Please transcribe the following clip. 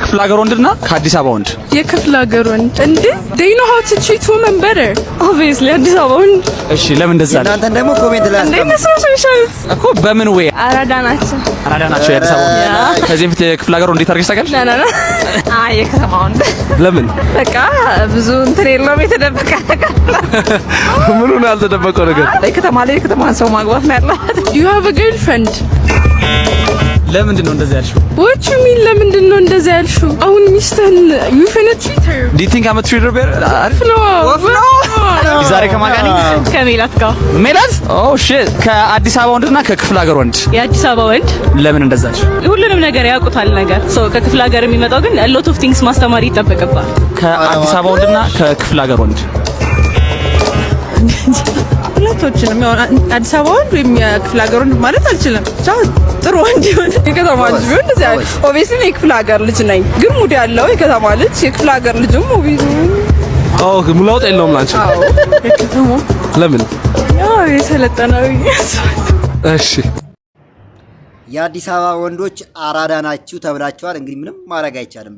የክፍለ ሀገር ወንድና ከአዲስ አበባ ወንድ የክፍለ ሀገር ወንድ እንዴ they know how to treat women better obviously አዲስ አበባ ወንድ እሺ ለምን እንደዛ ነው እናንተ ደግሞ ኮሜንት ላይ እኮ በምን ወይ አራዳ ናቸው የአዲስ አበባ ከዚህ በፊት የክፍለ ሀገር እንዴት አድርገሽ ታውቂያለሽ አይ የከተማ ወንድ ለምን በቃ ብዙ እንትን የለውም የተደበቀ ነገር ምኑ ነው ያልተደበቀው ነገር ከተማ ሰው ማግባት ነው ያለው you have a girlfriend ለምንድን ነው እንደዛ ያልሽው what you mean ለምንድን ነው እንደዛ ያልሽው አሁን ሚስትህን you finna treat her do you think I'm a treater better no ዛሬ ከማጋኒ ከሜላት ጋር ሜላት oh shit ከአዲስ አበባ ወንድና ከክፍለ ሀገር ወንድ የአዲስ አበባ ወንድ ለምን እንደዛ ያልሽ ሁሉንም ነገር ያውቁታል ነገር so ከክፍለ ሀገር የሚመጣው ግን a lot of things ማስተማር ይጠበቅባል ከአዲስ አበባ ወንድና ከክፍለ ሀገር ወንድ ሁለቶችንም አዲስ አበባ ወንድ ወይም የክፍለ ሀገር ወንድ ማለት አልችልም ቻው ጥሩ ወንድ ይሁን የከተማ ልጅ ቢሆን እንደዚህ አይደል ኦብቪየስሊ የክፍለ ሀገር ልጅ ነኝ ግን ሙድ ያለው የከተማ ልጅ የክፍለ ሀገር ልጅም ኦብቪየስሊ ሙላውጥ የለውም ላንቺ የከተማ ለምን ያው የሰለጠነው እሺ የአዲስ አበባ ወንዶች አራዳ ናችሁ ተብላችኋል እንግዲህ ምንም ማድረግ አይቻልም